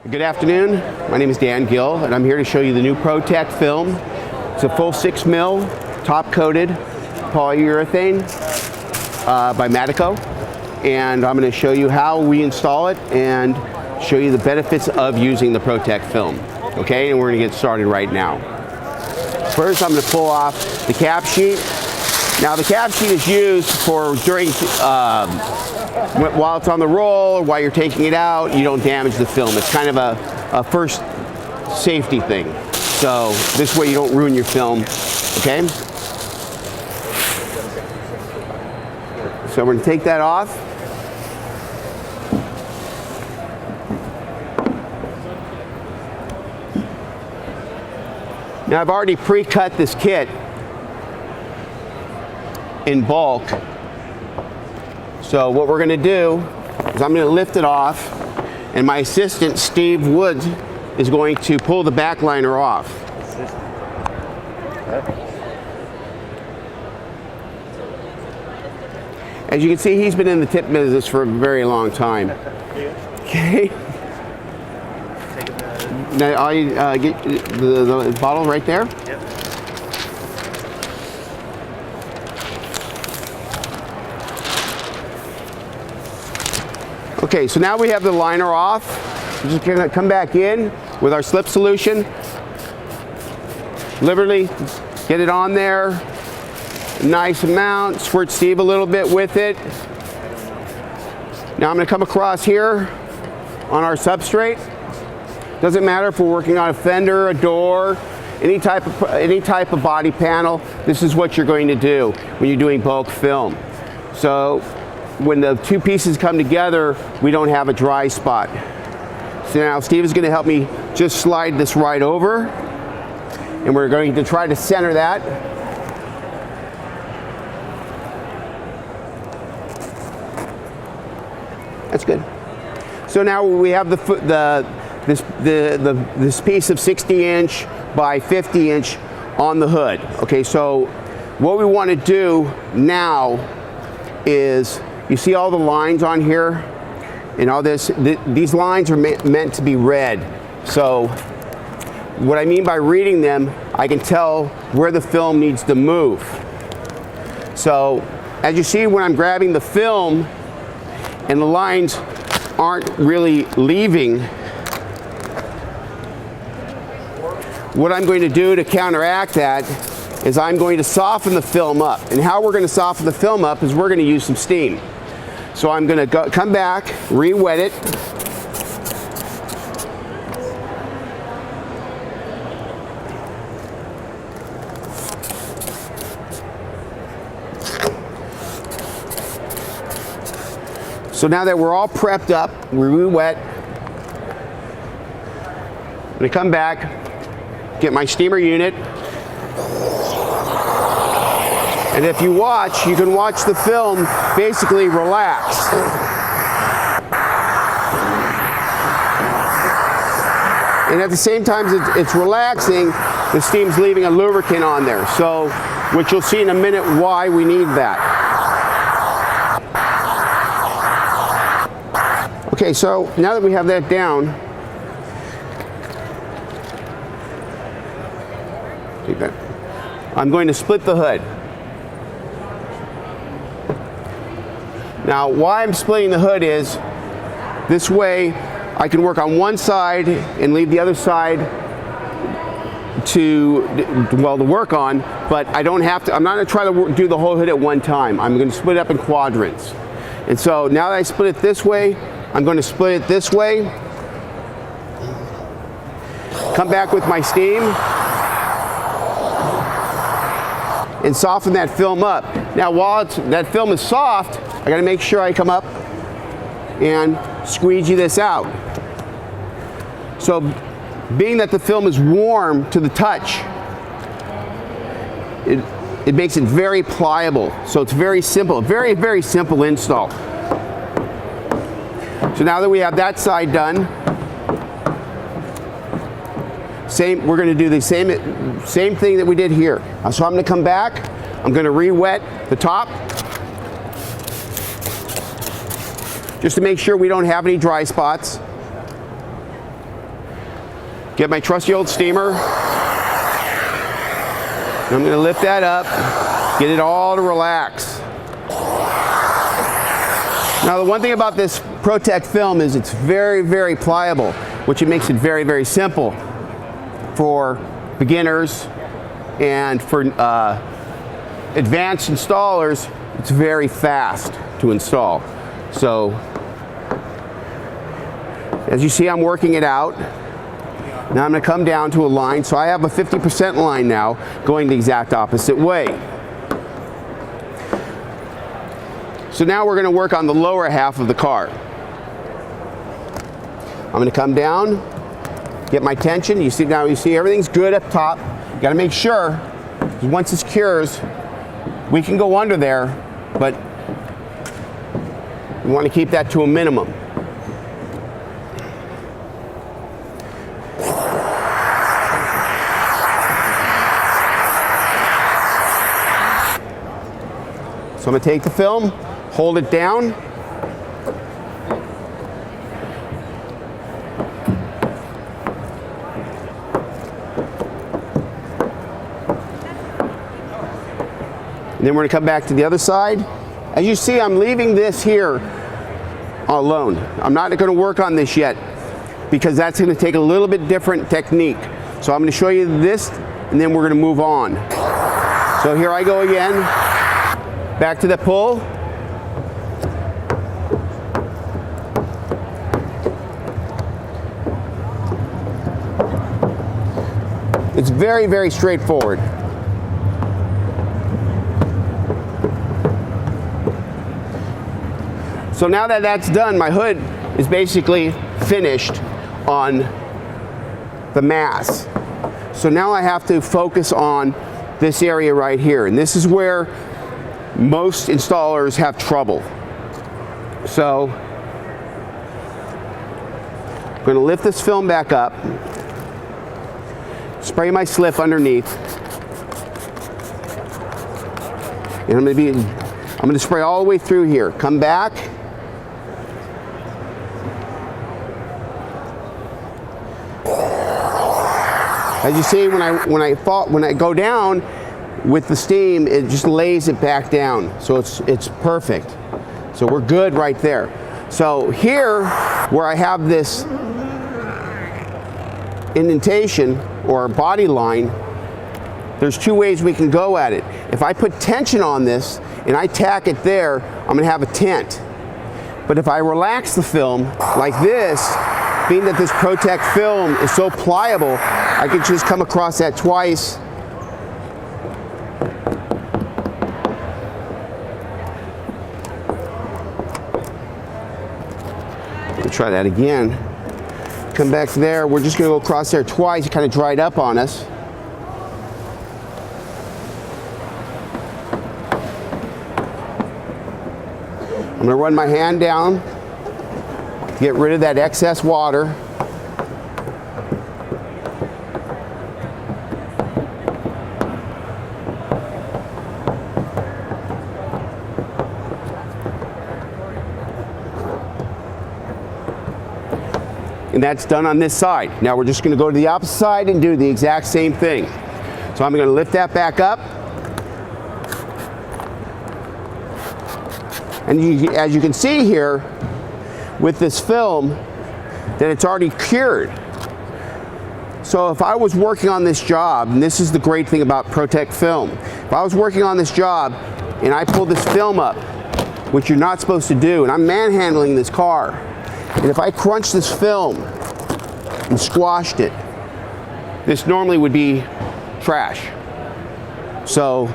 Good afternoon, my name is Dan Gill and I'm here to show you the new Protekt film. It's a full 6 mil top coated polyurethane by Madico, and I'm going to show you how we install it and show you the benefits of using the Protekt film. Okay, and we're going to get started right now. First I'm going to pull off the cap sheet. Now the cap sheet is used for during while it's on the roll or while you're taking it out, you don't damage the film. It's kind of a first safety thing. So this way you don't ruin your film, okay? So we're gonna take that off. Now I've already pre-cut this kit in bulk. So what we're going to do is I'm going to lift it off, and my assistant Steve Woods is going to pull the back liner off. As you can see, he's been in the tip business for a very long time. Okay. Now I get the bottle right there. Yep. Okay, so now we have the liner off. We're just gonna come back in with our slip solution. Literally get it on there. Nice amount. Squirt Steve a little bit with it. Now I'm gonna come across here on our substrate. Doesn't matter if we're working on a fender, a door, any type of body panel. This is what you're going to do when you're doing bulk film. So when the two pieces come together, we don't have a dry spot. So now Steve is going to help me just slide this right over, and we're going to try to center that. That's good. So now we have this piece of 60-inch by 50-inch on the hood. Okay, so what we want to do now is, you see all the lines on here and all this? These lines are meant to be read. So what I mean by reading them, I can tell where the film needs to move. So as you see, when I'm grabbing the film and the lines aren't really leaving, what I'm going to do to counteract that is I'm going to soften the film up. And how we're going to soften the film up is we're going to use some steam. So I'm going to come back, re-wet it. So now that we're all prepped up, we re-wet. I'm going to come back, get my steamer unit. And if you watch, you can watch the film basically relax. And at the same time it's relaxing, the steam's leaving a lubricant on there. So, which you'll see in a minute why we need that. Okay, so now that we have that down, take that. I'm going to split the hood. Now, why I'm splitting the hood is, this way I can work on one side and leave the other side to work on, but I don't have to, I'm not going to try to do the whole hood at one time. I'm going to split it up in quadrants. And so now that I split it this way, I'm going to split it this way, come back with my steam, and soften that film up. Now while that film is soft, I gotta make sure I come up and squeegee this out. So being that the film is warm to the touch, it makes it very pliable. So it's very simple, very, very simple install. So now that we have that side done, we're going to do the same thing that we did here. So I'm going to come back, I'm going to re-wet the top, just to make sure we don't have any dry spots. Get my trusty old steamer. And I'm going to lift that up, get it all to relax. Now, the one thing about this Protekt film is it's very, very pliable, which it makes it very, very simple for beginners and for advanced installers. It's very fast to install. So, as you see, I'm working it out. Now I'm going to come down to a line. So I have a 50% line now going the exact opposite way. So now we're going to work on the lower half of the car. I'm going to come down, get my tension. You see now, you see everything's good up top. You got to make sure, once this cures, we can go under there, but we want to keep that to a minimum. So I'm going to take the film, hold it down. And then we're going to come back to the other side. As you see, I'm leaving this here alone. I'm not going to work on this yet because that's going to take a little bit different technique. So I'm going to show you this and then we're going to move on. So here I go again. Back to the pull. It's very, very straightforward. So now that that's done, my hood is basically finished on the mass. So now I have to focus on this area right here. And this is where most installers have trouble. So I'm going to lift this film back up, spray my slip underneath, and I'm going to spray all the way through here. Come back. As you see, when I go down with the steam, it just lays it back down. So it's perfect. So we're good right there. So here, where I have this indentation or body line, there's two ways we can go at it. If I put tension on this and I tack it there, I'm going to have a tent. But if I relax the film like this, being that this Protekt film is so pliable, I can just come across that twice. Try that again. Come back there. We're just going to go across there twice. It kind of dried up on us. I'm going to run my hand down to get rid of that excess water. And that's done on this side. Now we're just going to go to the opposite side and do the exact same thing. So I'm going to lift that back up. And as you can see here, with this film, that it's already cured. So if I was working on this job, and this is the great thing about Protekt film, if I was working on this job and I pulled this film up, which you're not supposed to do, and I'm manhandling this car, and if I crunched this film and squashed it, this normally would be trash. So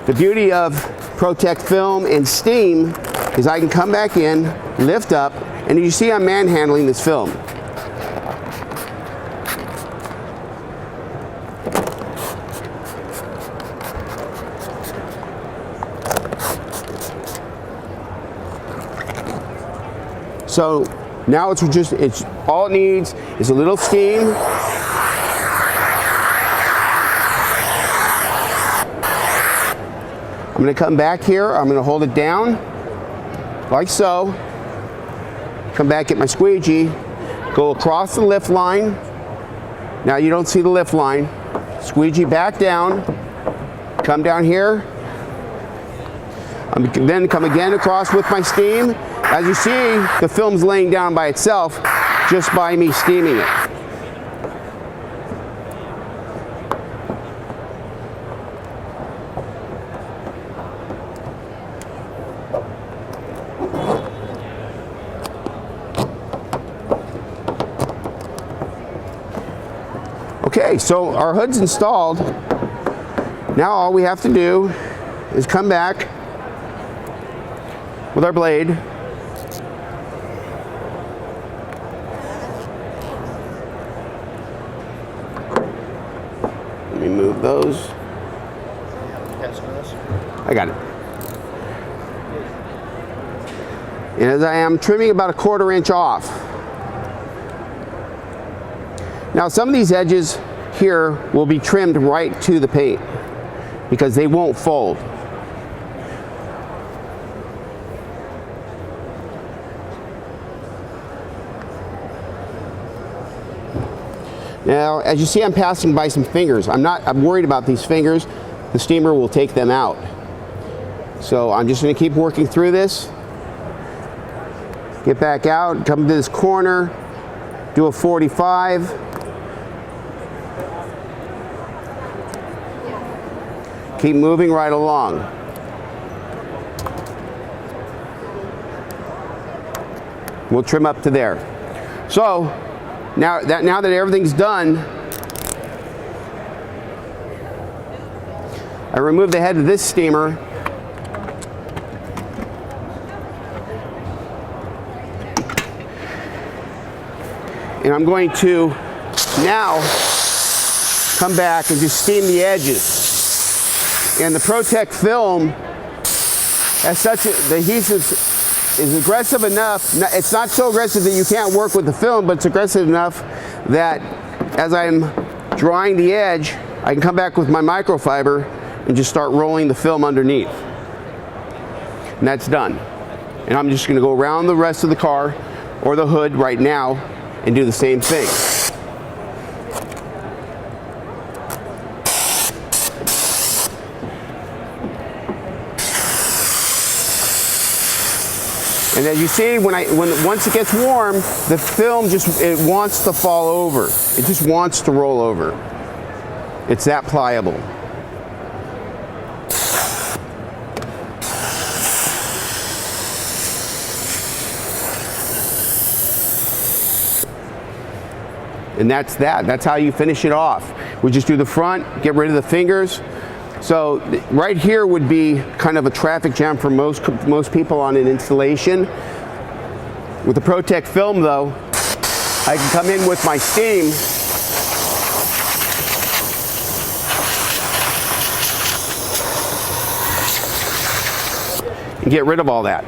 the beauty of Protekt film and steam is I can come back in, lift up, and you see I'm manhandling this film. So now it's all it needs is a little steam. I'm going to come back here. I'm going to hold it down like so. Come back, get my squeegee, Go across the lift line. Now you don't see the lift line. Squeegee back down. Come down here. Then come again across with my steam. As you see, the film's laying down by itself just by me steaming it. Okay, so our hood's installed. Now all we have to do is come back with our blade. Let me move those. I got it. And as I am trimming about 1/4 inch off. Now some of these edges here will be trimmed right to the paint because they won't fold. Now, as you see, I'm passing by some fingers. I'm worried about these fingers. The steamer will take them out. So I'm just going to keep working through this. Get back out, come to this corner, do a 45. Keep moving right along. We'll trim up to there. So, now that everything's done, I remove the head of this steamer. And I'm going to now come back and just steam the edges. And the Protekt film, as such, the adhesive is aggressive enough. It's not so aggressive that you can't work with the film, but it's aggressive enough that as I'm drawing the edge, I can come back with my microfiber and just start rolling the film underneath. And that's done. And I'm just going to go around the rest of the car or the hood right now and do the same thing. And as you see, once it gets warm, the film it wants to fall over. It just wants to roll over. It's that pliable. And that's that. That's how you finish it off. We just do the front, get rid of the fingers. So right here would be kind of a traffic jam for most people on an installation. With the Protekt film though, I can come in with my steam and get rid of all that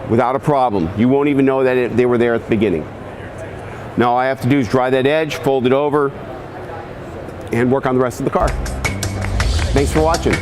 without a problem. You won't even know that they were there at the beginning. Now all I have to do is dry that edge, fold it over, and work on the rest of the car. Thanks for watching.